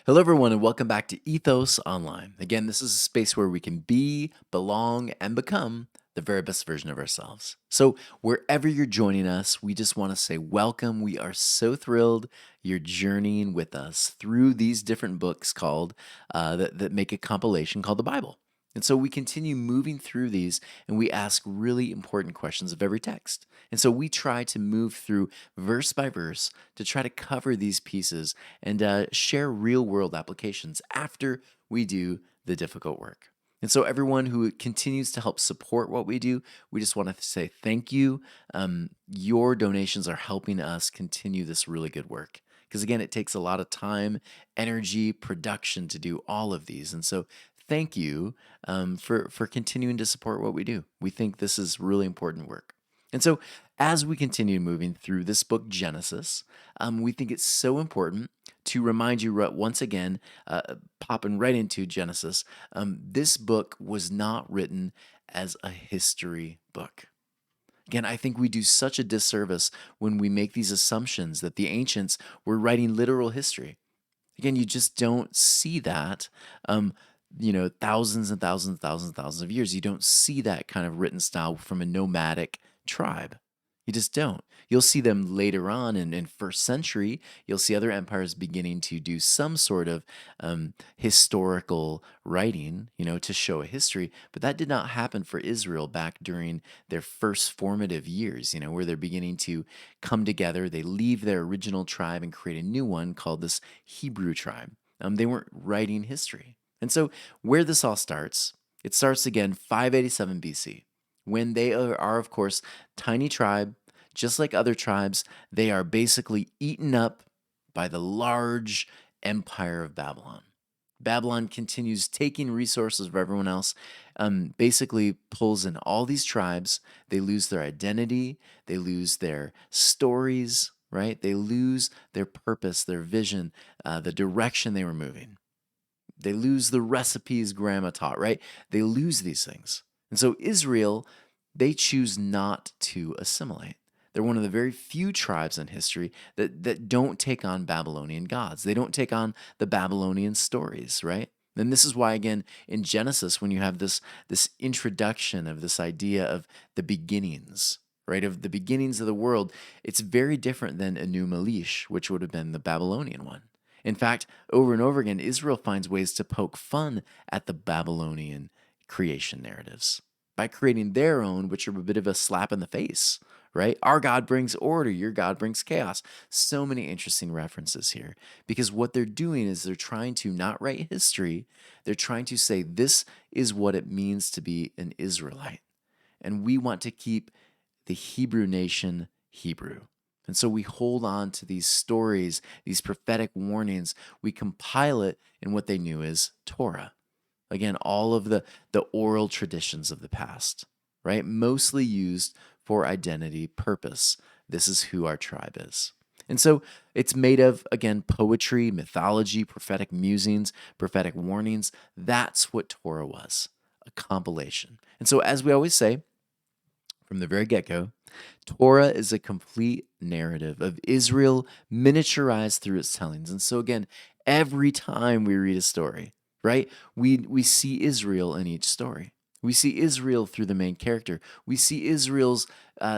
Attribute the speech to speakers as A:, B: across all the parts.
A: Hello, everyone, and welcome back to Ethos Online. Again, this is a space where we can be, belong, and become the very best version of ourselves. So, wherever you're joining us, we just want to say welcome. We are so thrilled you're journeying with us through these different books that make a compilation called the Bible. And so we continue moving through these and we ask really important questions of every text. And so we try to move through verse by verse to try to cover these pieces and share real world applications after we do the difficult work. And so, everyone who continues to help support what we do, we just want to say thank you. Your donations are helping us continue this really good work. Because again, it takes a lot of time, energy, production to do all of these. And so, thank you for continuing to support what we do. We think this is really important work. And so, as we continue moving through this book, Genesis, we think it's so important to remind you once again, popping right into Genesis, this book was not written as a history book. Again, I think we do such a disservice when we make these assumptions that the ancients were writing literal history. Again, you just don't see that. Thousands and thousands and thousands and thousands of years. You don't see that kind of written style from a nomadic tribe. You just don't. You'll see them later on in first century. You'll see other empires beginning to do some sort of historical writing, to show a history. But that did not happen for Israel back during their first formative years, where they're beginning to come together. They leave their original tribe and create a new one called this Hebrew tribe. They weren't writing history. And so where this all starts, it starts again 587 BC when they are, of course, tiny tribe, just like other tribes. They are basically eaten up by the large empire of Babylon. Babylon continues taking resources of everyone else, basically pulls in all these tribes. They lose their identity, they lose their stories, right? They lose their purpose, their vision, the direction they were moving. They lose the recipes grandma taught, right? They lose these things. And so Israel, they choose not to assimilate. They're one of the very few tribes in history that don't take on Babylonian gods. They don't take on the Babylonian stories, right? And this is why, again, in Genesis, when you have this introduction of this idea of the beginnings, right, of the beginnings of the world, it's very different than Enu Melish, which would have been the Babylonian one. In fact, over and over again, Israel finds ways to poke fun at the Babylonian creation narratives by creating their own, which are a bit of a slap in the face, right? Our God brings order, your God brings chaos. So many interesting references here because what they're doing is they're trying to not write history, they're trying to say this is what it means to be an Israelite. And we want to keep the Hebrew nation Hebrew. And so we hold on to these stories, these prophetic warnings. We compile it in what they knew as Torah. Again, all of the oral traditions of the past, right? Mostly used for identity purpose. This is who our tribe is. And so it's made of, again, poetry, mythology, prophetic musings, prophetic warnings. That's what Torah was, a compilation. And so, as we always say, from the very get-go, Torah is a complete narrative of Israel miniaturized through its tellings. And so again, every time we read a story, right, we see Israel in each story. We see Israel through the main character. We see Israel's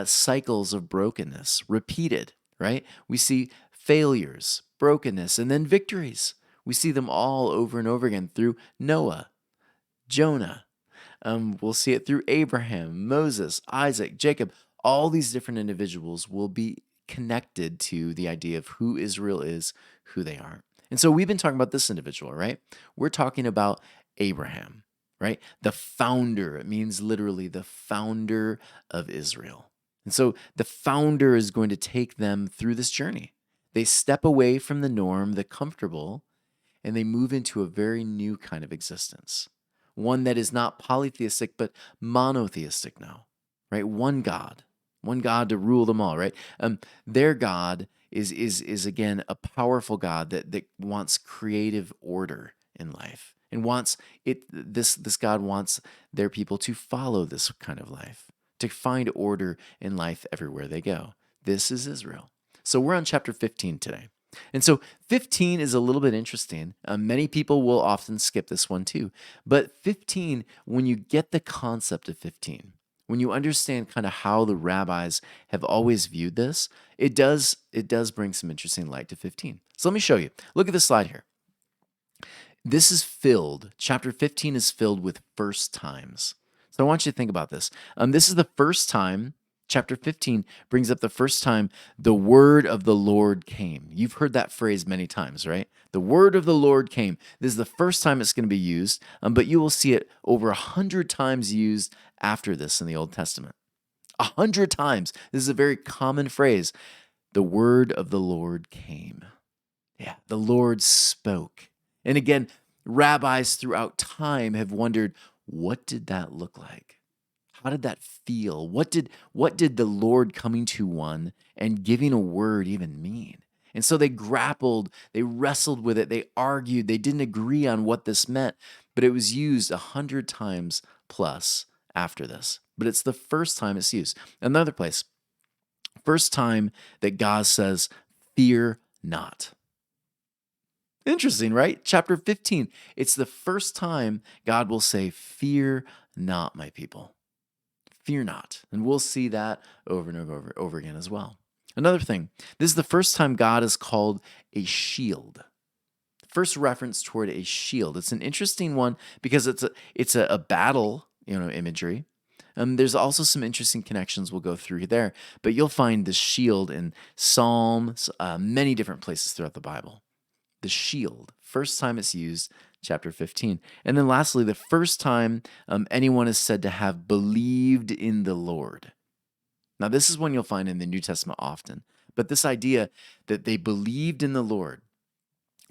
A: cycles of brokenness repeated, right? We see failures, brokenness, and then victories. We see them all over and over again through Noah, Jonah. We'll see it through Abraham, Moses, Isaac, Jacob. All these different individuals will be connected to the idea of who Israel is, who they are. And so we've been talking about this individual, right? We're talking about Abraham, right? The founder. It means literally the founder of Israel. And so the founder is going to take them through this journey. They step away from the norm, the comfortable, and they move into a very new kind of existence. One that is not polytheistic, but monotheistic now, right? One God to rule them all, right? Their God is again a powerful God that wants creative order in life and wants it. This God wants their people to follow this kind of life, to find order in life everywhere they go. This is Israel. So we're on chapter 15 today. And so 15 is a little bit interesting. Many people will often skip this one too. But 15, when you get the concept of 15, when you understand kind of how the rabbis have always viewed this, it does bring some interesting light to 15. So let me show you. Look at this slide here. This is filled, chapter 15 is filled with first times. So I want you to think about this. This is the first time, chapter 15 brings up the first time the word of the Lord came. You've heard that phrase many times, right? The word of the Lord came. This is the first time it's going to be used, but you will see it over 100 times used after this in the Old Testament. 100 times. This is a very common phrase. The word of the Lord came. Yeah, the Lord spoke. And again, rabbis throughout time have wondered, what did that look like? How did that feel? What did the Lord coming to one and giving a word even mean? And so they grappled, they wrestled with it, they argued, they didn't agree on what this meant, but it was used 100 times plus after this. But it's the first time it's used. Another place, first time that God says, fear not. Interesting, right? Chapter 15. It's the first time God will say, fear not, my people. Fear not. And we'll see that over and over again as well. Another thing, this is the first time God is called a shield. First reference toward a shield. It's an interesting one because it's a battle, imagery. There's also some interesting connections we'll go through there, but you'll find the shield in Psalms, many different places throughout the Bible. The shield, first time it's used, chapter 15. And then lastly, the first time anyone is said to have believed in the Lord. Now, this is one you'll find in the New Testament often, but this idea that they believed in the Lord,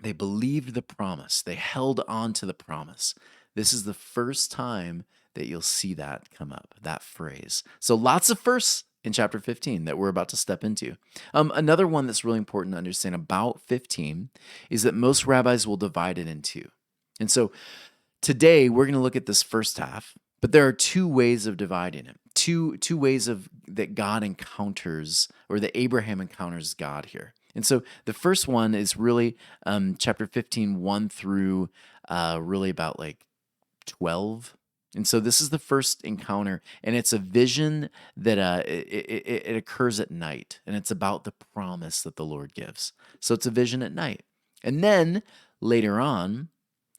A: they believed the promise, they held on to the promise. This is the first time that you'll see that come up, that phrase. So lots of firsts in chapter 15 that we're about to step into. Another one that's really important to understand about 15 is that most rabbis will divide it in two. And so today we're going to look at this first half, but there are two ways of dividing it. Two ways of that God encounters, or that Abraham encounters God here. And so the first one is really chapter 15, 1 through really about like 12. And so this is the first encounter, and it's a vision that it occurs at night, and it's about the promise that the Lord gives. So it's a vision at night. And then later on,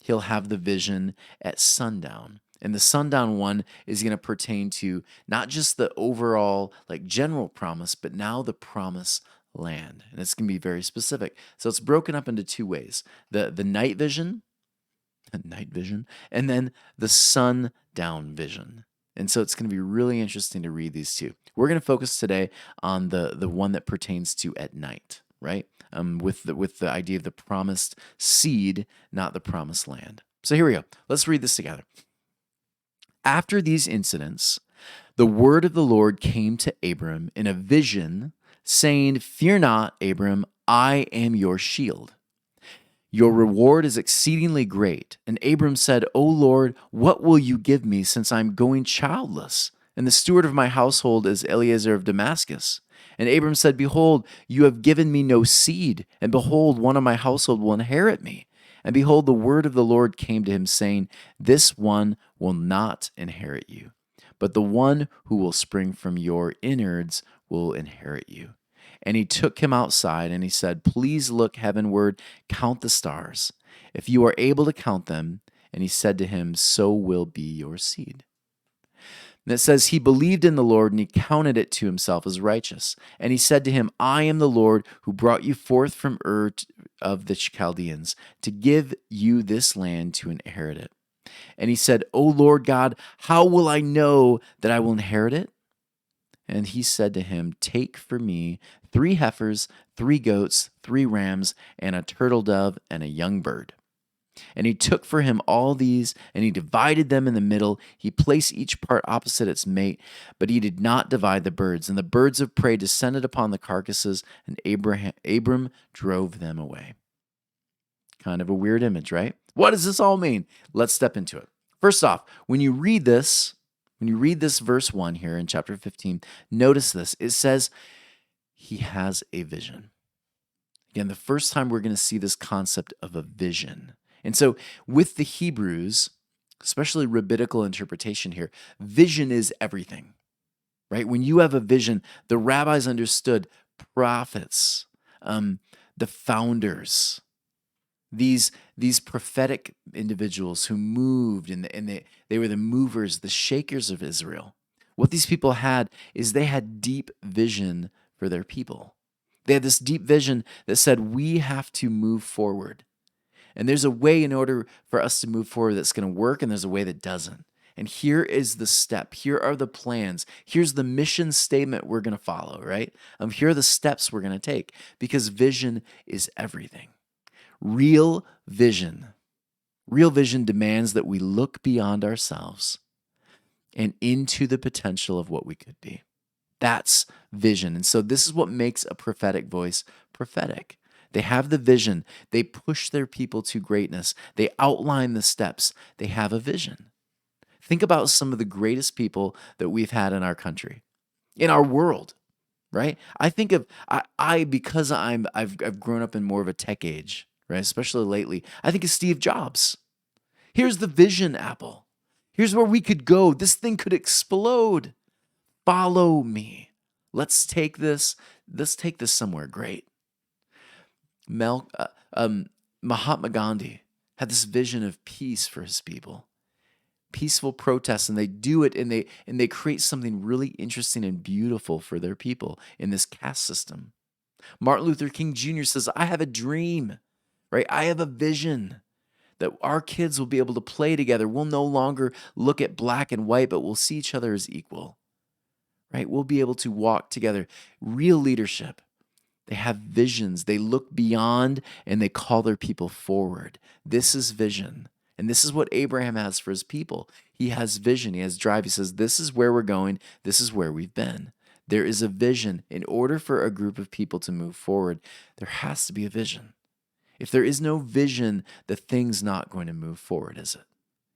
A: he'll have the vision at sundown. And the sundown one is going to pertain to not just the overall like general promise, but now the promise land. And it's going to be very specific. So it's broken up into two ways. The night vision, and then the sundown vision. And so it's going to be really interesting to read these two. We're going to focus today on the one that pertains to at night, right? With the idea of the promised seed, not the promised land. So here we go. Let's read this together. After these incidents, the word of the Lord came to Abram in a vision, saying, "Fear not, Abram, I am your shield. Your reward is exceedingly great." And Abram said, "O Lord, what will you give me, since I am going childless? And the steward of my household is Eliezer of Damascus." And Abram said, "Behold, you have given me no seed, and behold, one of my household will inherit me." And behold, the word of the Lord came to him, saying, "This one will not inherit you, but the one who will spring from your innards will inherit you." And he took him outside, and he said, "Please look heavenward, count the stars, if you are able to count them." And he said to him, "So will be your seed." And it says, he believed in the Lord, and he counted it to himself as righteous. And he said to him, "I am the Lord who brought you forth from Ur of the Chaldeans to give you this land to inherit it." And he said, "O Lord God, how will I know that I will inherit it?" And he said to him, "Take for me 3 heifers, 3 goats, 3 rams, and a turtle dove, and a young bird." And he took for him all these, and he divided them in the middle. He placed each part opposite its mate, but he did not divide the birds. And the birds of prey descended upon the carcasses, and Abram drove them away. Kind of a weird image, right? What does this all mean? Let's step into it. First off, when you read this verse 1 here in chapter 15, notice this. It says he has a vision. Again, the first time we're going to see this concept of a vision. And so with the Hebrews, especially rabbinical interpretation here, vision is everything, right? When you have a vision, the rabbis understood prophets, the founders, these prophetic individuals who moved and they were the movers, the shakers of Israel. What these people had is they had deep vision for their people. They had this deep vision that said, we have to move forward. And there's a way in order for us to move forward that's going to work, and there's a way that doesn't. And here is the step. Here are the plans. Here's the mission statement we're going to follow, right? Here are the steps we're going to take, because vision is everything. Real vision demands that we look beyond ourselves and into the potential of what we could be. That's vision. And so this is what makes a prophetic voice prophetic. They have the vision. They push their people to greatness. They outline the steps. They have a vision. Think about some of the greatest people that we've had in our country, in our world, right? I think of because I've grown up in more of a tech age, right? Especially lately, I think of Steve Jobs. Here's the vision, Apple. Here's where we could go. This thing could explode. Follow me. Let's take this somewhere great. Mahatma Gandhi had this vision of peace for his people, peaceful protests, and they do it, and they create something really interesting and beautiful for their people in this caste system. Martin Luther King Jr. says, I have a dream, right? I have a vision that our kids will be able to play together. We'll no longer look at black and white, but we'll see each other as equal, right? We'll be able to walk together. Real leadership. They have visions. They look beyond and they call their people forward. This is vision. And this is what Abraham has for his people. He has vision. He has drive. He says, this is where we're going. This is where we've been. There is a vision. In order for a group of people to move forward, there has to be a vision. If there is no vision, the thing's not going to move forward, is it?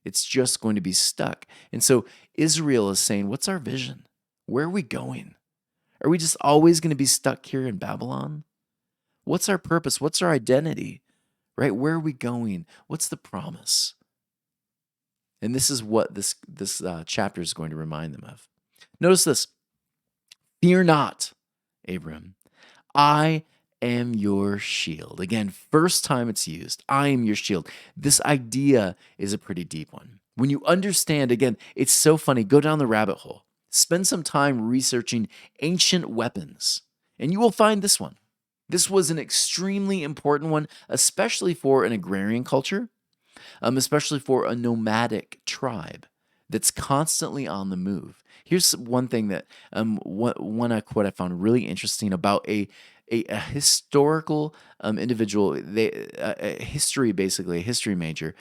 A: It's just going to be stuck. And so Israel is saying, what's our vision? Where are we going? Are we just always going to be stuck here in Babylon? What's our purpose? What's our identity? Right? Where are we going? What's the promise? And this is what this chapter is going to remind them of. Notice this. Fear not, Abram. I am your shield. Again, first time it's used. I am your shield. This idea is a pretty deep one. When you understand, again, it's so funny. Go down the rabbit hole. Spend some time researching ancient weapons, and you will find this one. This was an extremely important one, especially for an agrarian culture, especially for a nomadic tribe that's constantly on the move. Here's one thing that one quote I found really interesting about a historical individual, a history major.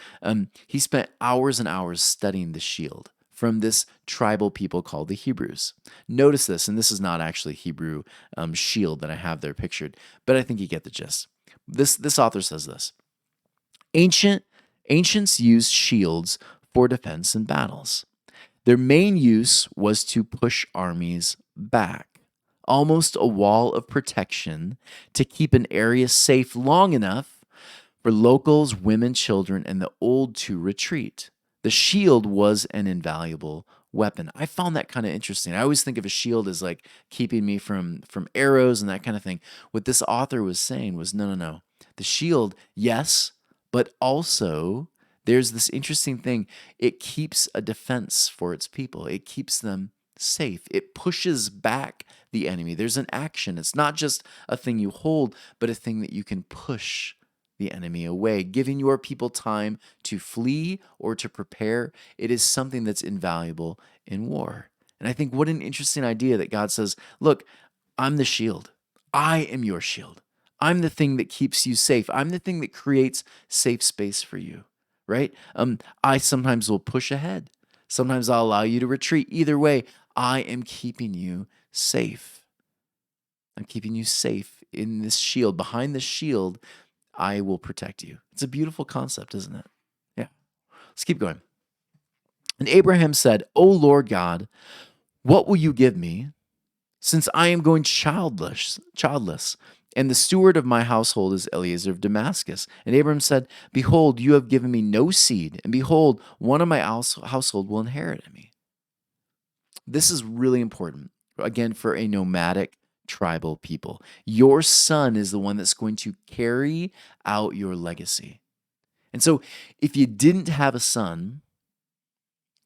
A: He spent hours and hours studying the shield from this tribal people called the Hebrews. Notice this, and this is not actually Hebrew shield that I have there pictured, but I think you get the gist. This author says this: Ancients used shields for defense in battles. Their main use was to push armies back, almost a wall of protection to keep an area safe long enough for locals, women, children, and the old to retreat. The shield was an invaluable weapon. I found that kind of interesting. I always think of a shield as like keeping me from arrows and that kind of thing. What this author was saying was, no. The shield, yes, but also there's this interesting thing. It keeps a defense for its people. It keeps them safe. It pushes back the enemy. There's an action. It's not just a thing you hold, but a thing that you can push the enemy away, giving your people time to flee or to prepare. It is something that's invaluable in war. And I think what an interesting idea that God says, look, I'm the shield. I am your shield. I'm the thing that keeps you safe. I'm the thing that creates safe space for you, right? I sometimes will push ahead. Sometimes I'll allow you to retreat. Either way, I am keeping you safe. I'm keeping you safe in this shield. Behind this shield, I will protect you. It's a beautiful concept, isn't it? Yeah. Let's keep going. And Abraham said, O Lord God, what will you give me since I am going childless? And the steward of my household is Eliezer of Damascus. And Abram said, Behold, you have given me no seed, and behold, one of my household will inherit me. This is really important, again, for a nomadic tribal people. Your son is the one that's going to carry out your legacy. And so if you didn't have a son,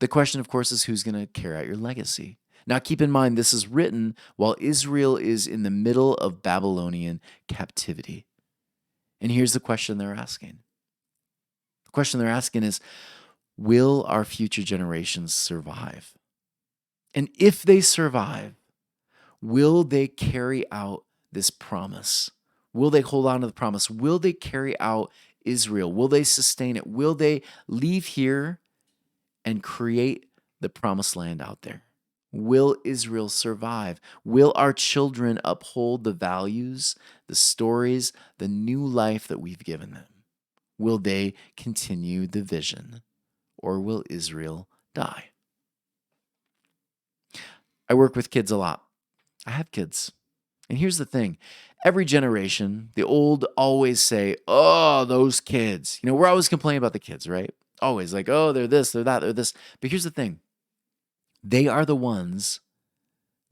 A: the question, of course, is who's going to carry out your legacy? Now, keep in mind, this is written while Israel is in the middle of Babylonian captivity. And here's the question they're asking. The question they're asking is, will our future generations survive? And if they survive, will they carry out this promise? Will they hold on to the promise? Will they carry out Israel? Will they sustain it? Will they leave here and create the promised land out there? Will Israel survive? Will our children uphold the values, the stories, the new life that we've given them? Will they continue the vision, or will Israel die? I work with kids a lot. I have kids. And here's the thing. Every generation, the old always say, oh, those kids. We're always complaining about the kids, right? Always like, oh, they're this, they're that, they're this. But here's the thing. They are the ones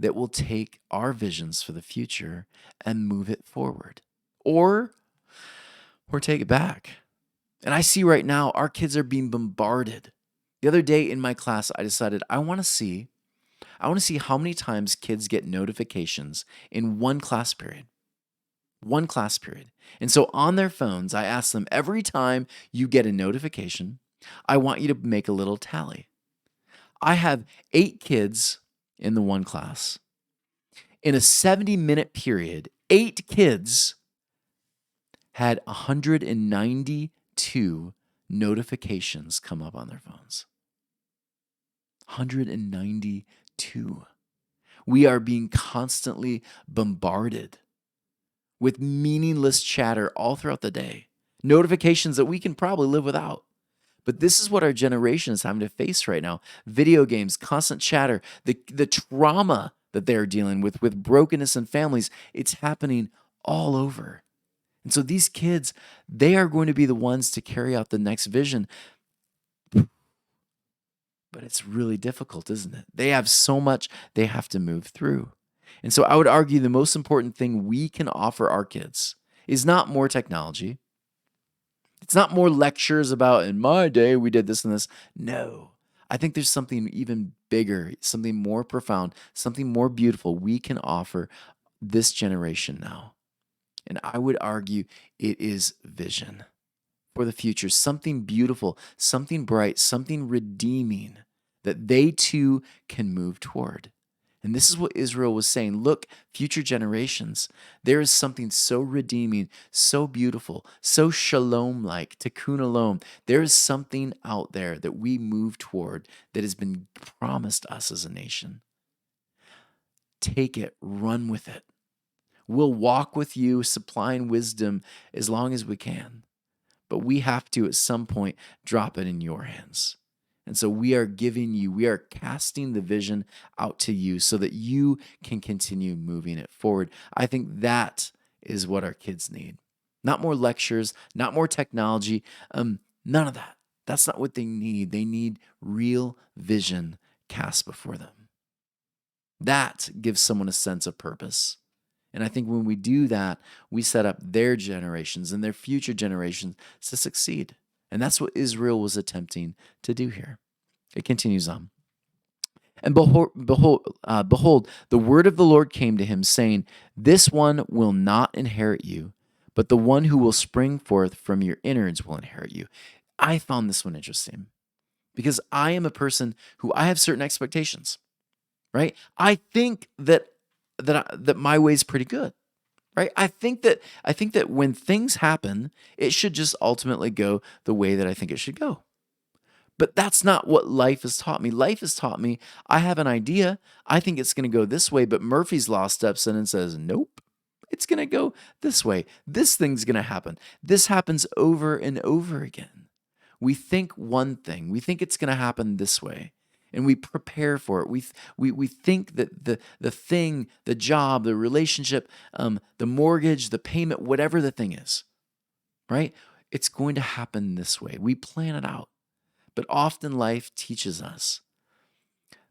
A: that will take our visions for the future and move it forward. Or take it back. And I see right now our kids are being bombarded. The other day in my class, I decided I want to see how many times kids get notifications in one class period. One class period. And so on their phones, I ask them, every time you get a notification, I want you to make a little tally. I have 8 kids in the one class. In a 70-minute period, 8 kids had 192 notifications come up on their phones. 192. We are being constantly bombarded with meaningless chatter all throughout the day. Notifications that we can probably live without. But this is what our generation is having to face right now. Video games, constant chatter, the trauma that they're dealing with brokenness in families, it's happening all over. And so these kids, they are going to be the ones to carry out the next vision. But it's really difficult, isn't it? They have so much they have to move through. And so I would argue the most important thing we can offer our kids is not more technology. It's not more lectures about, in my day, we did this and this. No. I think there's something even bigger, something more profound, something more beautiful we can offer this generation now. And I would argue it is vision for the future, something beautiful, something bright, something redeeming that they too can move toward. And this is what Israel was saying. Look, future generations, there is something so redeeming, so beautiful, so shalom-like, tikkun olam. There is something out there that we move toward that has been promised us as a nation. Take it, run with it. We'll walk with you, supplying wisdom as long as we can. But we have to, at some point, drop it in your hands. And so we are casting the vision out to you so that you can continue moving it forward. I think that is what our kids need. Not more lectures, not more technology, none of that. That's not what they need. They need real vision cast before them. That gives someone a sense of purpose. And I think when we do that, we set up their generations and their future generations to succeed. And that's what Israel was attempting to do here. It continues on. And behold, the word of the Lord came to him, saying, This one will not inherit you, but the one who will spring forth from your innards will inherit you. I found this one interesting because I am a person who I have certain expectations, right? I think that my way is pretty good, right? I think that when things happen, it should just ultimately go the way that I think it should go. But that's not what life has taught me. Life has taught me I have an idea. I think it's going to go this way, but Murphy's Law steps in and says, nope, it's going to go this way. This thing's going to happen. This happens over and over again. We think one thing. We think it's going to happen this way. and we prepare for it. We think that the thing, the job, the relationship, the mortgage, the payment, whatever the thing is, right? It's going to happen this way. We plan it out. But often life teaches us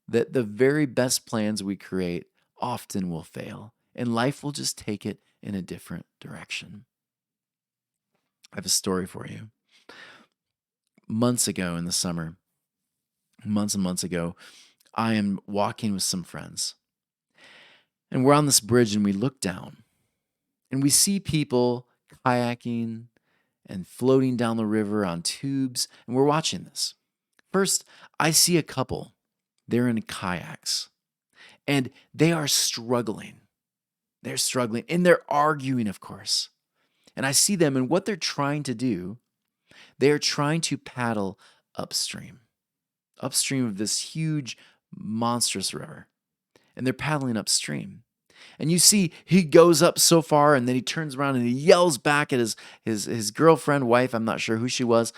A: that the very best plans we create often will fail, and life will just take it in a different direction. I have a story for you. Months ago in the summer, months and months ago, I am walking with some friends, and we're on this bridge and we look down and we see people kayaking and floating down the river on tubes, and we're watching this. First, I see a couple. They're in kayaks and they are struggling. They're struggling and they're arguing, of course. And I see them, and what they're trying to do, they are trying to paddle upstream of this huge, monstrous river. And they're paddling upstream. And you see, he goes up so far, and then he turns around and he yells back at his girlfriend, wife, I'm not sure who she was.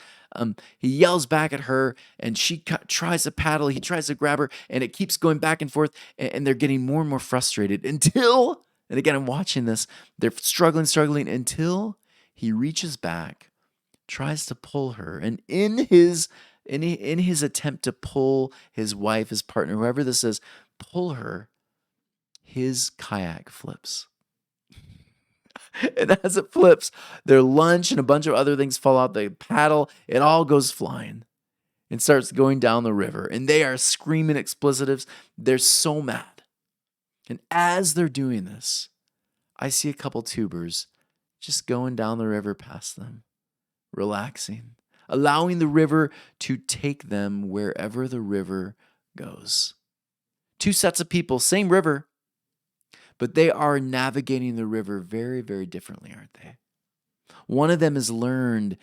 A: He yells back at her, and she tries to paddle. He tries to grab her, and it keeps going back and forth, and they're getting more and more frustrated until, and again, I'm watching this, they're struggling until he reaches back, tries to pull her, and in his attempt to pull his wife, his partner, whoever this is, pull her, his kayak flips. And as it flips, their lunch and a bunch of other things fall out. They paddle, it all goes flying and starts going down the river. And they are screaming explicitives. They're so mad. And as they're doing this, I see a couple tubers just going down the river past them, relaxing, allowing the river to take them wherever the river goes. Two sets of people, same river, but they are navigating the river very, very differently, aren't they? One of them has learned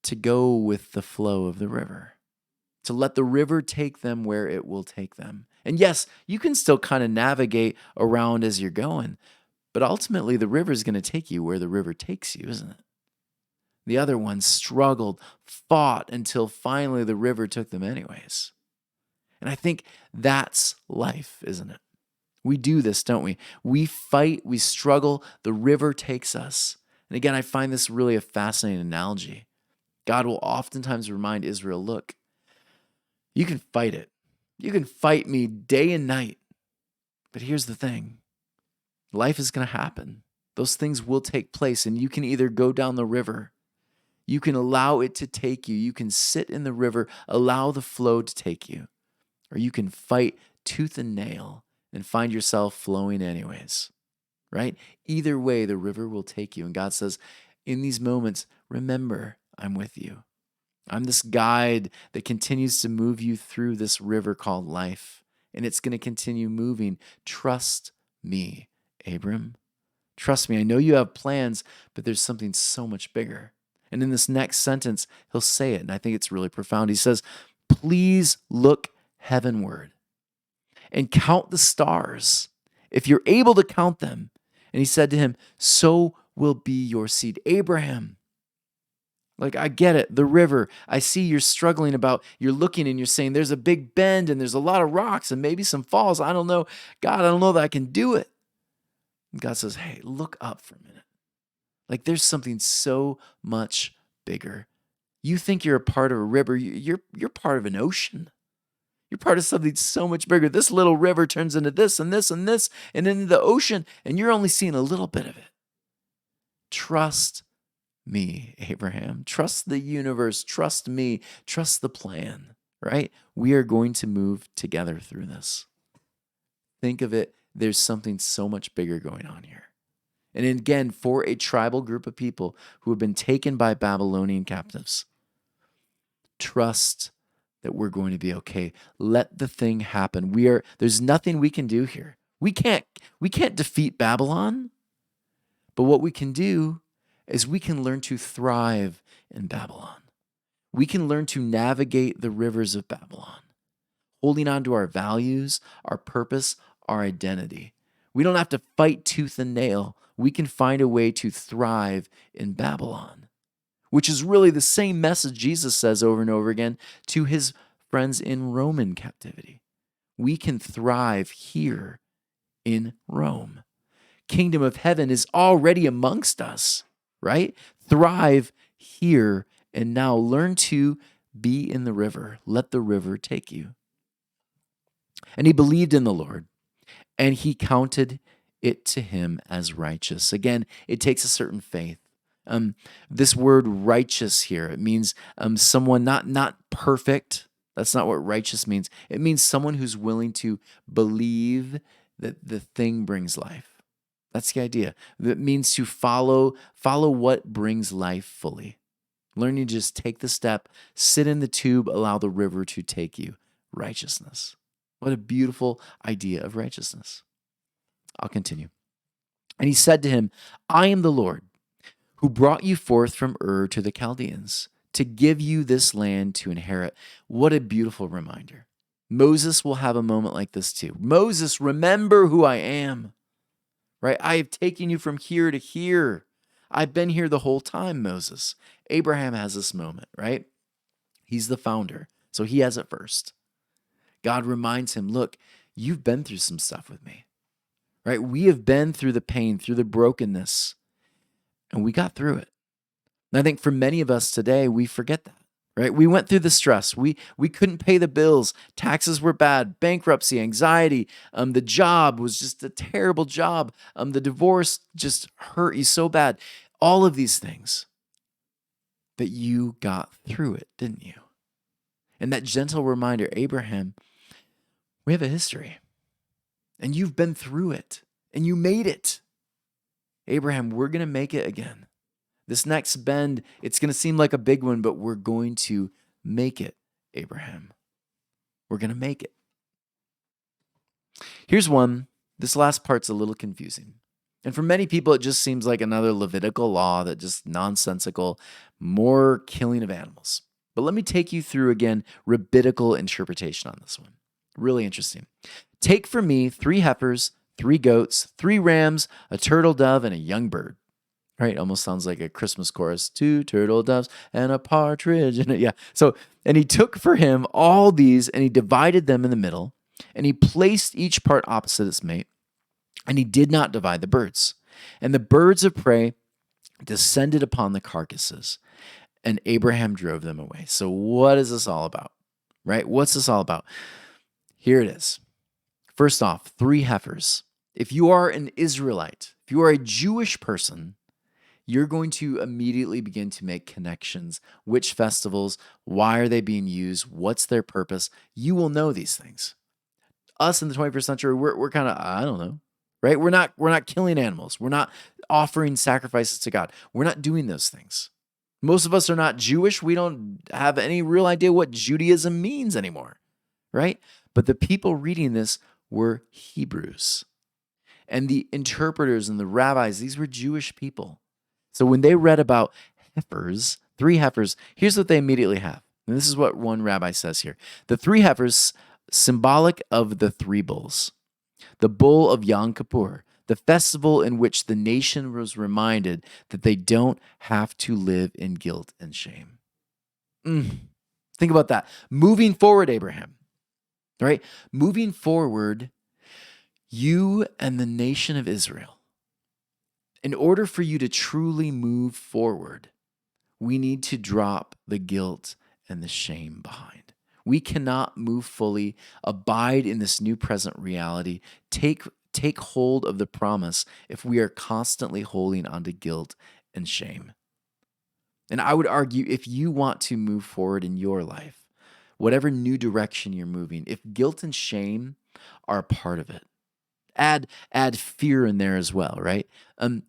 A: to go with the flow of the river, to let the river take them where it will take them. And yes, you can still kind of navigate around as you're going, but ultimately the river is going to take you where the river takes you, isn't it? The other one struggled, fought until finally the river took them anyways. And I think that's life, isn't it? We do this, don't we? We fight, we struggle, the river takes us. And again, I find this really a fascinating analogy. God will oftentimes remind Israel, look, you can fight it. You can fight me day and night. But here's the thing. Life is going to happen. Those things will take place, and you can either go down the river, you can allow it to take you, you can sit in the river, allow the flow to take you, or you can fight tooth and nail and find yourself flowing anyways, right? Either way, the river will take you. And God says, in these moments, remember, I'm with you. I'm this guide that continues to move you through this river called life, and it's going to continue moving. Trust me, Abram. Trust me. I know you have plans, but there's something so much bigger. And in this next sentence, he'll say it, and I think it's really profound. He says, please look heavenward and count the stars, if you're able to count them. And he said to him, so will be your seed. Abraham, like, I get it, the river. I see you're struggling you're looking and you're saying there's a big bend and there's a lot of rocks and maybe some falls. I don't know. God, I don't know that I can do it. And God says, hey, look up for a minute. Like, there's something so much bigger. You think you're a part of a river. You're part of an ocean. You're part of something so much bigger. This little river turns into this and this and this and into the ocean, and you're only seeing a little bit of it. Trust me, Abraham. Trust the universe. Trust me. Trust the plan, right? We are going to move together through this. Think of it. There's something so much bigger going on here. And again, for a tribal group of people who have been taken by Babylonian captives, trust that we're going to be okay. Let the thing happen. There's nothing we can do here. We can't defeat Babylon. But what we can do is we can learn to thrive in Babylon. We can learn to navigate the rivers of Babylon, holding on to our values, our purpose, our identity. We don't have to fight tooth and nail. We can find a way to thrive in Babylon, which is really the same message Jesus says over and over again to his friends in Roman captivity. We can thrive here in Rome. Kingdom of heaven is already amongst us, right? Thrive here and now. Learn to be in the river. Let the river take you. And he believed in the Lord, and he counted it to him as righteous. Again, it takes a certain faith. This word righteous here, it means someone not perfect. That's not what righteous means. It means someone who's willing to believe that the thing brings life. That's the idea. That means to follow what brings life fully. Learning to just take the step, sit in the tube, allow the river to take you. Righteousness. What a beautiful idea of righteousness. I'll continue. And he said to him, I am the Lord who brought you forth from Ur to the Chaldeans to give you this land to inherit. What a beautiful reminder. Moses will have a moment like this too. Moses, remember who I am, right? I have taken you from here to here. I've been here the whole time, Moses. Abraham has this moment, right? He's the founder, so he has it first. God reminds him, look, you've been through some stuff with me, right? We have been through the pain, through the brokenness, and we got through it. And I think for many of us today, we forget that, right? We went through the stress. We couldn't pay the bills. Taxes were bad, bankruptcy, anxiety. The job was just a terrible job. The divorce just hurt you so bad. All of these things. But you got through it, didn't you? And that gentle reminder, Abraham, we have a history. And you've been through it. And you made it. Abraham, we're going to make it again. This next bend, it's going to seem like a big one, but we're going to make it, Abraham. We're going to make it. Here's one. This last part's a little confusing. And for many people, it just seems like another Levitical law that just nonsensical, more killing of animals. But let me take you through, again, rabbinical interpretation on this one. Really interesting. Take for me 3 heifers, 3 goats, 3 rams, a turtle dove, and a young bird. Right? Almost sounds like a Christmas chorus. 2 turtle doves and a partridge in it. Yeah. So, and he took for him all these and he divided them in the middle and he placed each part opposite its mate and he did not divide the birds. And the birds of prey descended upon the carcasses and Abraham drove them away. So what is this all about? Right? What's this all about? Here it is. First off, 3 heifers. If you are an Israelite, if you are a Jewish person, you're going to immediately begin to make connections. Which festivals? Why are they being used? What's their purpose? You will know these things. Us in the 21st century, we're kind of, I don't know, right? We're not killing animals. We're not offering sacrifices to God. We're not doing those things. Most of us are not Jewish. We don't have any real idea what Judaism means anymore, right? But the people reading this were Hebrews. And the interpreters and the rabbis, these were Jewish people. So when they read about heifers, 3 heifers, here's what they immediately have. And this is what one rabbi says here. The 3 heifers, symbolic of the 3 bulls. The bull of Yom Kippur, the festival in which the nation was reminded that they don't have to live in guilt and shame. Think about that. Moving forward, Abraham, right? Moving forward, you and the nation of Israel, in order for you to truly move forward, we need to drop the guilt and the shame behind. We cannot move fully, abide in this new present reality, take hold of the promise if we are constantly holding on to guilt and shame. And I would argue if you want to move forward in your life, whatever new direction you're moving, if guilt and shame are a part of it, add fear in there as well, right?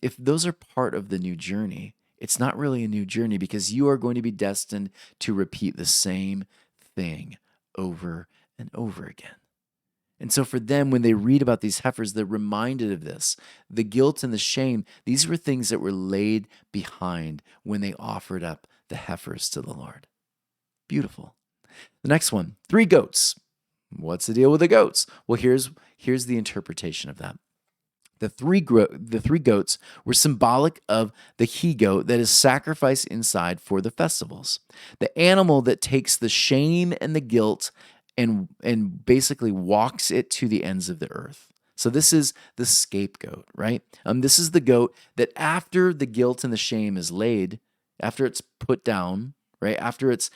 A: If those are part of the new journey, it's not really a new journey because you are going to be destined to repeat the same thing over and over again. And so for them, when they read about these heifers, they're reminded of this. The guilt and the shame, these were things that were laid behind when they offered up the heifers to the Lord. Beautiful. The next one, 3 goats. What's the deal with the goats? Well, here's the interpretation of that. The three goats were symbolic of the he goat that is sacrificed inside for the festivals. The animal that takes the shame and the guilt and basically walks it to the ends of the earth. So this is the scapegoat, right? This is the goat that after the guilt and the shame is laid, after it's put down, right? After it's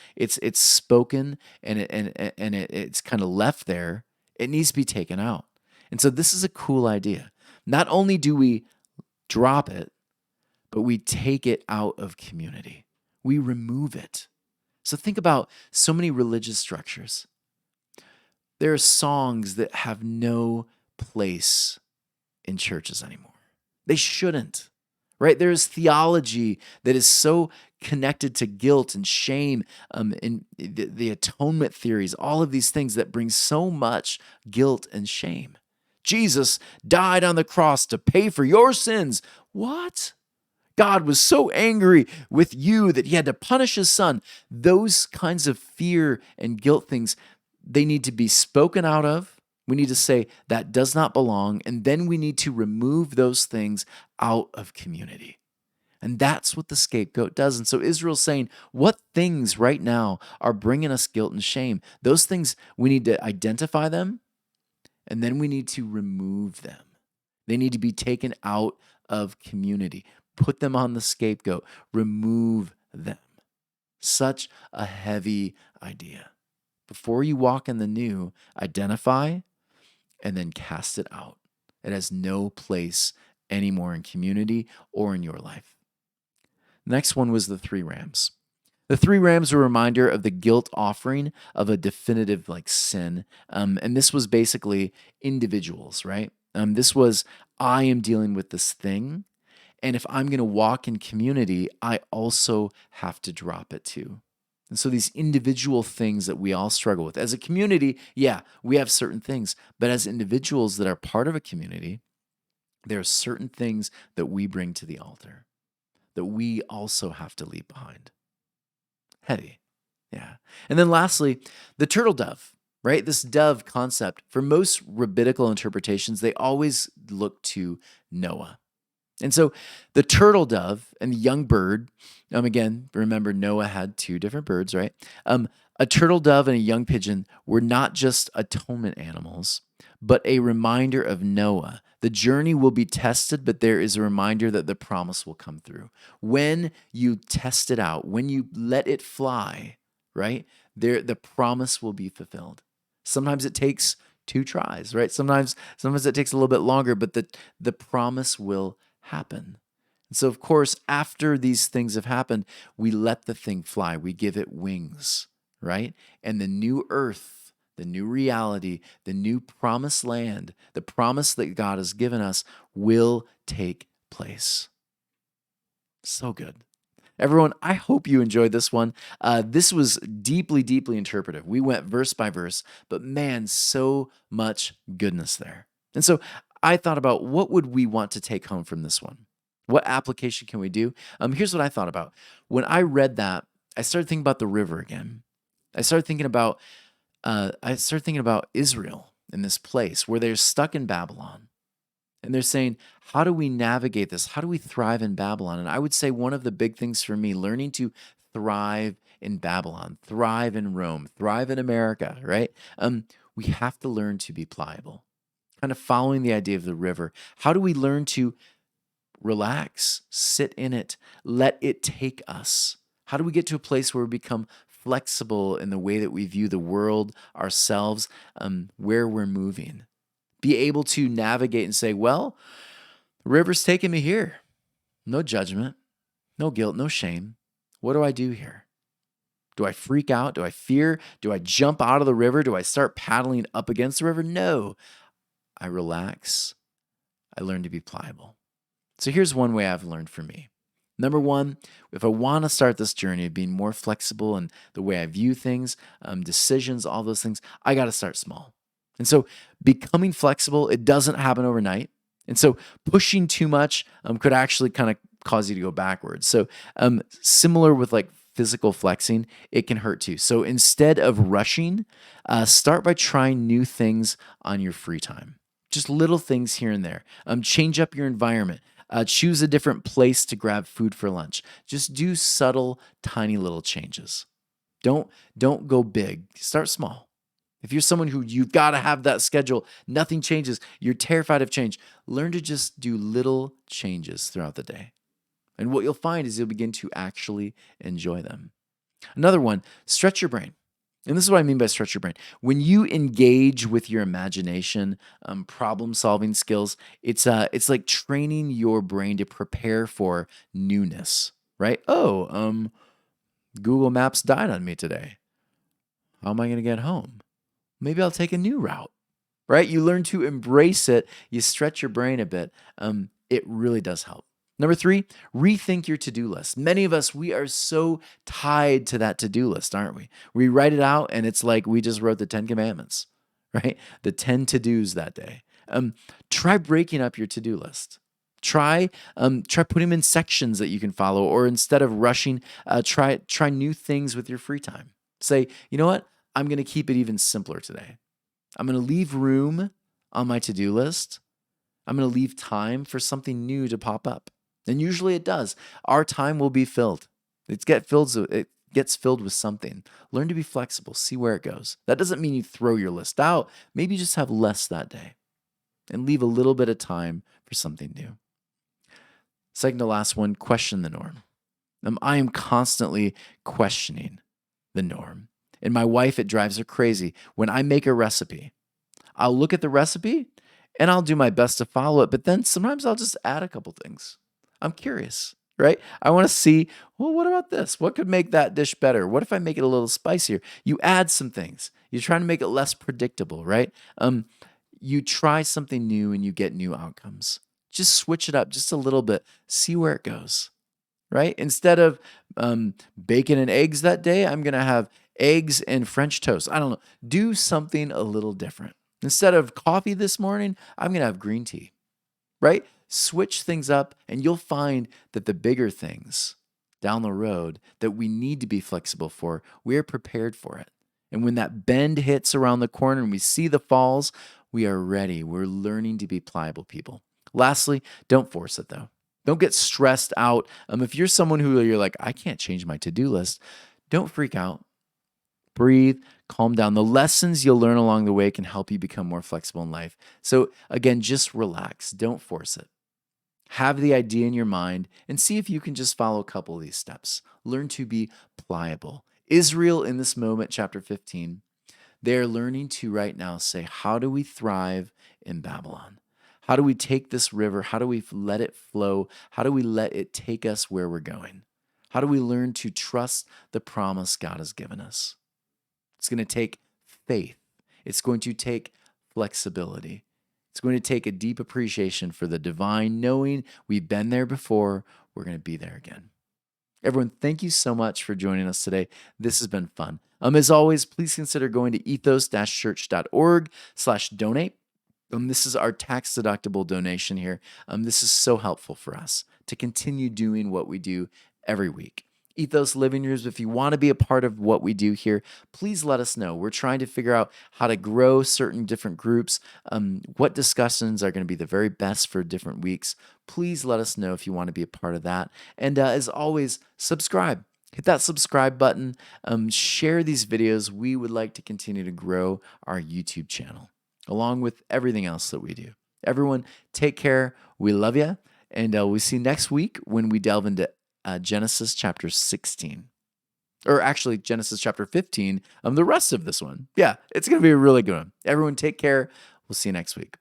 A: spoken and it's kind of left there, it needs to be taken out. And so this is a cool idea. Not only do we drop it, but we take it out of community. We remove it. So think about so many religious structures. There are songs that have no place in churches anymore. They shouldn't, right? There's theology that is so connected to guilt and shame, and the atonement theories, all of these things that bring so much guilt and shame. Jesus died on the cross to pay for your sins. What? God was so angry with you that he had to punish his son. Those kinds of fear and guilt things, they need to be spoken out of. We need to say that does not belong. And then we need to remove those things out of community. And that's what the scapegoat does. And so Israel's saying, what things right now are bringing us guilt and shame? Those things, we need to identify them, and then we need to remove them. They need to be taken out of community. Put them on the scapegoat. Remove them. Such a heavy idea. Before you walk in the new, identify and then cast it out. It has no place anymore in community or in your life. Next one was the 3 rams. The 3 rams were a reminder of the guilt offering of a definitive sin. And this was basically individuals, right? This was, I am dealing with this thing. And if I'm going to walk in community, I also have to drop it too. And so these individual things that we all struggle with. As a community, yeah, we have certain things. But as individuals that are part of a community, there are certain things that we bring to the altar that we also have to leave behind. Heavy. Yeah. And then lastly, the turtle dove, right? This dove concept, for most rabbinical interpretations, they always look to Noah. And so the turtle dove and the young bird, again, remember Noah had 2 different birds, right? A turtle dove and a young pigeon were not just atonement animals, but a reminder of Noah. The journey will be tested, but there is a reminder that the promise will come through. When you test it out, when you let it fly, right, the promise will be fulfilled. Sometimes it takes 2 tries, right? Sometimes it takes a little bit longer, but the promise will happen. And so, of course, after these things have happened, we let the thing fly. We give it wings, right? And the new earth, the new reality, the new promised land, the promise that God has given us will take place. So good. Everyone, I hope you enjoyed this one. This was deeply, deeply interpretive. We went verse by verse, but man, so much goodness there. And so I thought about, what would we want to take home from this one? What application can we do? Here's what I thought about. When I read that, I started thinking about the river again. I started thinking about Israel in this place where they're stuck in Babylon. And they're saying, how do we navigate this? How do we thrive in Babylon? And I would say one of the big things for me, learning to thrive in Babylon, thrive in Rome, thrive in America, right? We have to learn to be pliable. Kind of following the idea of the river. How do we learn to relax, sit in it, let it take us? How do we get to a place where we become flexible in the way that we view the world, ourselves, where we're moving? Be able to navigate and say, well, the river's taking me here. No judgment, no guilt, no shame. What do I do here? Do I freak out? Do I fear? Do I jump out of the river? Do I start paddling up against the river? No. I relax. I learn to be pliable. So here's one way I've learned for me. Number one, if I want to start this journey of being more flexible in the way I view things, decisions, all those things, I got to start small. And so becoming flexible, it doesn't happen overnight. And so pushing too much could actually kind of cause you to go backwards. So similar with physical flexing, it can hurt too. So instead of rushing, start by trying new things on your free time. Just little things here and there. Change up your environment. Choose a different place to grab food for lunch. Just do subtle, tiny little changes. Don't don't go big. Start small. If you're someone who you've got to have that schedule, nothing changes, you're terrified of change, learn to just do little changes throughout the day. And what you'll find is you'll begin to actually enjoy them. Another one, stretch your brain. And this is what I mean by stretch your brain. When you engage with your imagination, problem solving skills, it's like training your brain to prepare for newness, right? Google Maps died on me today. How am I going to get home? Maybe I'll take a new route, right? You learn to embrace it. You stretch your brain a bit. It really does help. Number 3, rethink your to-do list. Many of us, we are so tied to that to-do list, aren't we? We write it out and it's like we just wrote the 10 commandments, right? The 10 to-dos that day. Try breaking up your to-do list. Try putting them in sections that you can follow, or instead of rushing, try new things with your free time. Say, you know what? I'm going to keep it even simpler today. I'm going to leave room on my to-do list. I'm going to leave time for something new to pop up. And usually it does. Our time will be filled. It gets filled with something. Learn to be flexible. See where it goes. That doesn't mean you throw your list out. Maybe you just have less that day and leave a little bit of time for something new. Second to last one, question the norm. I am constantly questioning the norm. And my wife, it drives her crazy. When I make a recipe, I'll look at the recipe and I'll do my best to follow it, but then sometimes I'll just add a couple things. I'm curious, right? I want to see, well, what about this? What could make that dish better? What if I make it a little spicier? You add some things. You're trying to make it less predictable, right? You try something new and you get new outcomes. Just switch it up just a little bit. See where it goes, right? Instead of bacon and eggs that day, I'm going to have eggs and French toast. I don't know. Do something a little different. Instead of coffee this morning, I'm going to have green tea, right? Switch things up and you'll find that the bigger things down the road that we need to be flexible for, we're prepared for it. And when that bend hits around the corner and we see the falls, we are ready. We're learning to be pliable people. Lastly, don't force it though. Don't get stressed out. If you're someone who you're like, I can't change my to-do list, don't freak out. Breathe, calm down. The lessons you'll learn along the way can help you become more flexible in life. So again, just relax. Don't force it. Have the idea in your mind and see if you can just follow a couple of these steps. Learn to be pliable. Israel in this moment, chapter 15, they're learning to right now say, how do we thrive in Babylon? How do we take this river? How do we let it flow? How do we let it take us where we're going? How do we learn to trust the promise God has given us? It's going to take faith. It's going to take flexibility. It's going to take a deep appreciation for the divine, knowing we've been there before, we're going to be there again. Everyone, thank you so much for joining us today. This has been fun. As always, please consider going to ethos-church.org/donate. This is our tax-deductible donation here. This is so helpful for us to continue doing what we do every week. Ethos Living Rooms, if you want to be a part of what we do here, please let us know. We're trying to figure out how to grow certain different groups, what discussions are going to be the very best for different weeks. Please let us know if you want to be a part of that. And as always, subscribe. Hit that subscribe button. Share these videos. We would like to continue to grow our YouTube channel, along with everything else that we do. Everyone, take care. We love you. And we'll see you next week when we delve into Genesis chapter 16. Or actually, Genesis chapter 15. The rest of this one. Yeah, it's going to be a really good one. Everyone, take care. We'll see you next week.